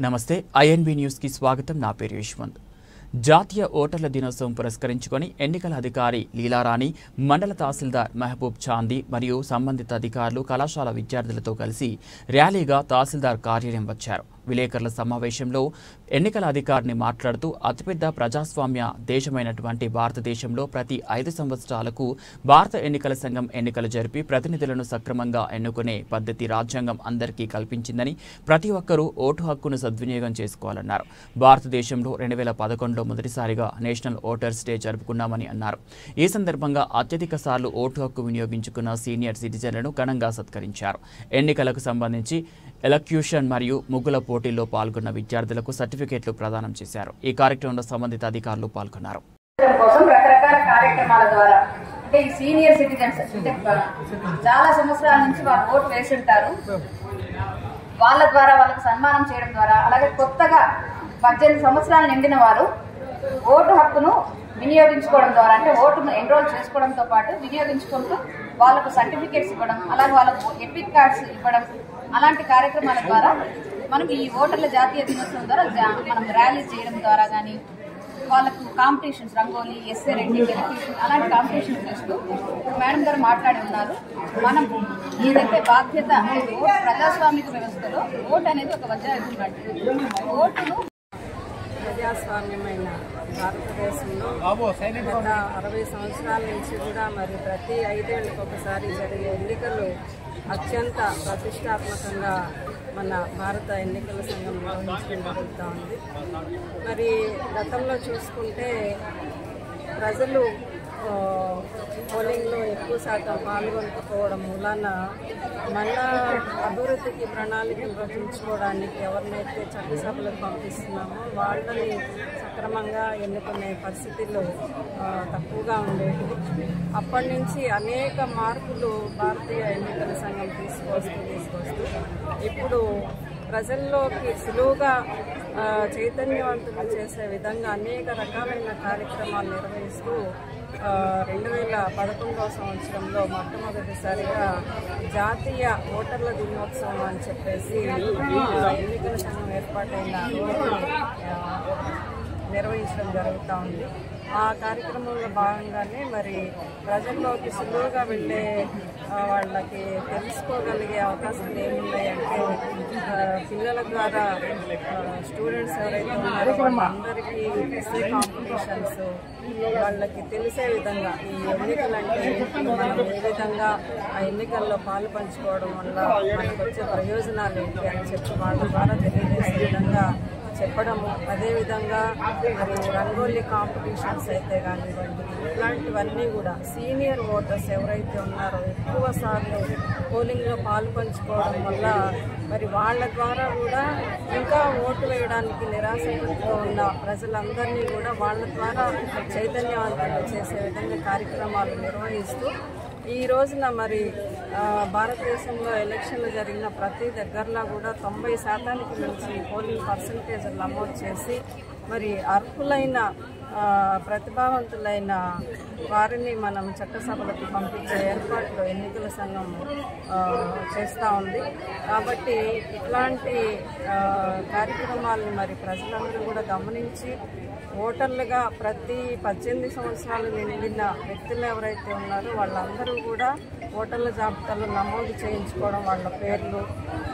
నమస్తే INB news కి స్వాగతం. నా పేరు యశ్వంత్. జాతీయ ఓటర్ల దినోత్సవం పురస్కరించుకొని ఎన్నికల అధికారి లీలారాణి, మండల తహసీల్దార్ మహబూబ్ చాందీ మరియు సంబంధిత అధికారులు కళాశాల విద్యార్థులతో కలిసి ర్యాలీగా తహసీల్దార్ కార్యాలయం వచ్చారు. విలేకరుల సమావేశంలో ఎన్నికల అధికారిని మాట్లాడుతూ అతిపెద్ద ప్రజాస్వామ్య దేశమైనటువంటి భారతదేశంలో ప్రతి 5 సంవత్సరాలకు భారత ఎన్నికల సంఘం ఎన్నికలు జరిపి ప్రతినిధులను సక్రమంగా ఎన్నుకునే పద్ధతి రాజ్యాంగం అందరికీ కల్పించిందని, ప్రతి ఒక్కరూ ఓటు హక్కును సద్వినియోగం చేసుకోవాలన్నారు. భారతదేశంలో 2011లో మొదటిసారిగా నేషనల్ ఓటర్స్ డే జరుపుకున్నామని అన్నారు. ఈ సందర్భంగా అత్యధిక సార్లు ఓటు హక్కు వినియోగించుకున్న సీనియర్ సిటిజన్లను ఘనంగా సత్కరించారు. ఎన్నికలకు సంబంధించి ఎలక్యూషన్ మరియు ముగ్గుల పోటీల్లో పాల్గొన్న విద్యార్థులకు సర్టిఫికేట్లు ప్రదానం చేశారు. ఈ కార్యక్రమంలో సంబంధిత అధికారులు పాల్గొన్నారు. రకరకాల కార్యక్రమాల ద్వారా అంటే ఈ సీనియర్ సిటిజన్స్ చాలా సంవత్సరాల నుంచి వాళ్ళు ఓటు వేసి ఉంటారు. వాళ్ళ ద్వారా వాళ్ళకి సన్మానం చేయడం ద్వారా, అలాగే కొత్తగా 18 సంవత్సరాలు నిండిన వారు ఓటు హక్కును వినియోగించుకోవడం ద్వారా, అంటే ఓటును ఎన్రోల్ చేసుకోవడంతో పాటు వినియోగించుకుంటూ వాళ్ళకు సర్టిఫికేట్స్ ఇవ్వడం, అలాగే వాళ్ళకు ఎపిక్ కార్డ్స్ ఇవ్వడం, అలాంటి కార్యక్రమాల ద్వారా మనం ఈ ఓటర్ల జాతీయ దినోత్సవం ద్వారా మనం ర్యాలీ చేయడం ద్వారా కానీ, వాళ్ళకు competitions rangoli, essay writing, elocution అలాంటి కాంపిటీషన్స్ చేస్తూ మేడం గారు మాట్లాడి ఉన్నారు. మనం ఏదైతే బాధ్యత ప్రజాస్వామిక వ్యవస్థలో ఓటు అనేది ఒక వజ్రాయుధం లాంటిది. ఓటును ప్రజాస్వామ్యమైన భారతదేశంలో గత 60 సంవత్సరాల నుంచి కూడా మరి ప్రతి 5 ఏళ్లకు ఒకసారి జరిగే ఎన్నికలు అత్యంత ప్రతిష్టాత్మకంగా మన భారత ఎన్నికల సంఘం నిర్వహించడం జరుగుతూ ఉంది. మరి గతంలో చూసుకుంటే ప్రజలు పోలింగ్లో ఎక్కువ శాతం పాల్గొనకపోవడం మూలాన మన అభివృద్ధికి ప్రణాళికలు రచించుకోవడానికి ఎవరినైతే చట్టసభలకు పంపిస్తున్నామో వాళ్ళని సక్రమంగా ఎన్నుకునే పరిస్థితులు తక్కువగా ఉండేవి. అప్పటి నుంచి అనేక మార్పులు భారతీయ ఎన్నికల సంఘం తీసుకొస్తూ ఇప్పుడు ప్రజల్లోకి సులువుగా చైతన్యవంతులు చేసే విధంగా అనేక రకాలైన కార్యక్రమాలు నిర్వహిస్తూ 2011వ సంవత్సరంలో మొట్టమొదటిసారిగా జాతీయ ఓటర్ల దినోత్సవం అని చెప్పేసి ఎన్నికల సంఘం ఏర్పాటైన నిర్వహించడం జరుగుతూ ఉంది. ఆ కార్యక్రమంలో భాగంగానే మరి ప్రజల్లోకి సులువుగా వెళ్ళే వాళ్ళకి తెలుసుకోగలిగే అవకాశాలు ఏమున్నాయంటే, పిల్లల ద్వారా స్టూడెంట్స్ ఎవరైతే ఉన్నారో వాళ్ళందరికీ ఎస్ఏ కాంపిటీషన్స్ వాళ్ళకి తెలిసే విధంగా ఈ ఎన్నికలంటే మనం ఏ విధంగా ఆ ఎన్నికల్లో పాలు పంచుకోవడం వల్ల మనకు వచ్చే ప్రయోజనాలు ఏంటి అని చెప్పి వాళ్ళ ద్వారా తెలియజేసే విధంగా చెప్పడము, అదేవిధంగా మరి రంగోలీ కాంపిటీషన్స్ అయితే కానివ్వండి, ఇట్లాంటివన్నీ కూడా సీనియర్ ఓటర్స్ ఎవరైతే ఉన్నారో ఎక్కువ సార్లు పోలింగ్లో పాలు పంచుకోవడం వల్ల మరి వాళ్ళ ద్వారా కూడా ఇంకా ఓటు వేయడానికి నిరాశపడుతూ ఉన్న ప్రజలందరినీ కూడా వాళ్ళ ద్వారా చైతన్యవంతంగా చేసే విధంగా కార్యక్రమాలు నిర్వహిస్తూ ఈ రోజున మరి భారతదేశంలో ఎలక్షన్లు జరిగిన ప్రతి దగ్గరలో కూడా 90% మించి పోలింగ్ పర్సంటేజ్లు నమోదు చేసి మరి అర్హులైన ప్రతిభావంతులైన వారిని మనం చట్టసభలకు పంపించే ఏర్పాట్లు ఎన్నికల సంఘం చేస్తూ ఉంది. కాబట్టి ఇట్లాంటి కార్యక్రమాలను మరి ప్రజలందరూ కూడా గమనించి ఓటర్లుగా ప్రతి 18 సంవత్సరాలు నిండిన వ్యక్తులు ఎవరైతే ఉన్నారో వాళ్ళందరూ కూడా ఓటర్ల జాబితాలో నమోదు చేయించుకోవడం, వాళ్ళ పేర్లు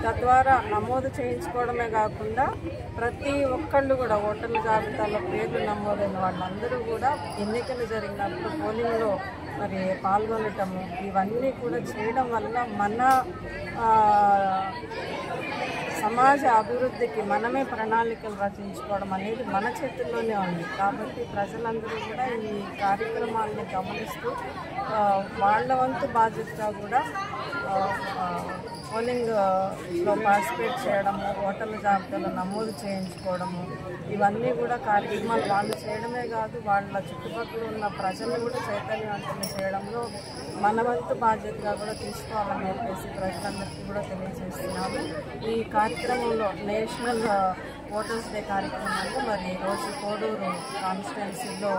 తద్వారా నమోదు చేయించుకోవడమే కాకుండా ప్రతి ఒక్కళ్ళు కూడా ఓటర్ల జాబితాలో పేర్లు నమోదైన వాళ్ళందరూ కూడా ఎన్నికలు జరిగినప్పుడు పోలింగ్లో మరి పాల్గొనటము, ఇవన్నీ కూడా చేయడం వల్ల మన సమాజ అభివృద్ధికి మనమే ప్రణాళికలు రచించుకోవడం అనేది మన చేతుల్లోనే ఉంది. కాబట్టి ప్రజలందరూ కూడా ఈ కార్యక్రమాలను గమనిస్తూ వాళ్ళ వంతు బాధ్యతగా కూడా పోలింగ్లో పార్టిసిపేట్ చేయడము, ఓటర్ల జాబితాలో నమోదు చేయించుకోవడము, ఇవన్నీ కూడా కార్యక్రమాలు వాళ్ళు చేయడమే కాదు వాళ్ళ చుట్టుపక్కల ఉన్న ప్రజలను కూడా చైతన్యవంతం చేయడంలో మన వంతు బాధ్యతగా కూడా తీసుకోవాలని చెప్పేసి ప్రజలందరికీ కూడా తెలియజేస్తున్నాము. ఈ కార్యక్రమంలో నేషనల్ ఓటర్స్ డే కార్యక్రమంలో మరి ఈరోజు కోడూరు కాన్స్టిట్యున్సీలో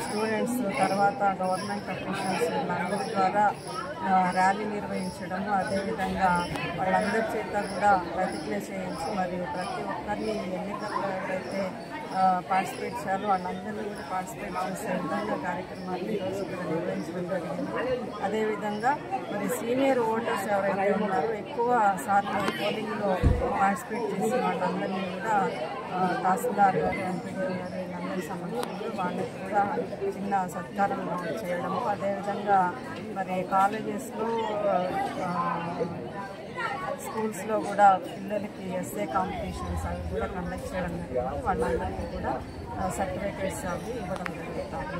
స్టూడెంట్స్ తర్వాత గవర్నమెంట్ అఫీషియల్స్ వీళ్ళందరి ద్వారా ర్యాలీ నిర్వహించడము, అదేవిధంగా విధంగా వాళ్ళందరి చేత కూడా ప్రతిజ్ఞ చేయించి మరియు ప్రతి ఒక్కరిని ఎన్నికల్లో ఎవరైతే పార్టిసిపేట్ చేయాలో వాళ్ళందరినీ కూడా పార్టిసిపేట్ చేసే విధంగా కార్యక్రమాన్ని ఈరోజు ఇక్కడ నిర్వహించడం జరిగింది. అదేవిధంగా మరి సీనియర్ ఓటర్స్ ఎవరైతే ఉన్నారో ఎక్కువ సార్లు పోలింగ్లో పార్టిసిపేట్ చేసి వాళ్ళందరినీ కూడా తహసీల్దార్ గారు, ఎంపీడీ గారు వీళ్ళందరి సమక్షంలో వాళ్ళకి కూడా చిన్న సత్కారం చేయడము, అదేవిధంగా మరి కాలేజెస్లో స్కూల్స్లో కూడా పిల్లలకి ఎస్ఏ కాంపిటీషన్స్ అవి కూడా కండక్ట్ చేయడం జరిగింది. వాళ్ళందరికీ కూడా సర్టిఫికేట్స్ అవి ఇవ్వడం జరుగుతుంది.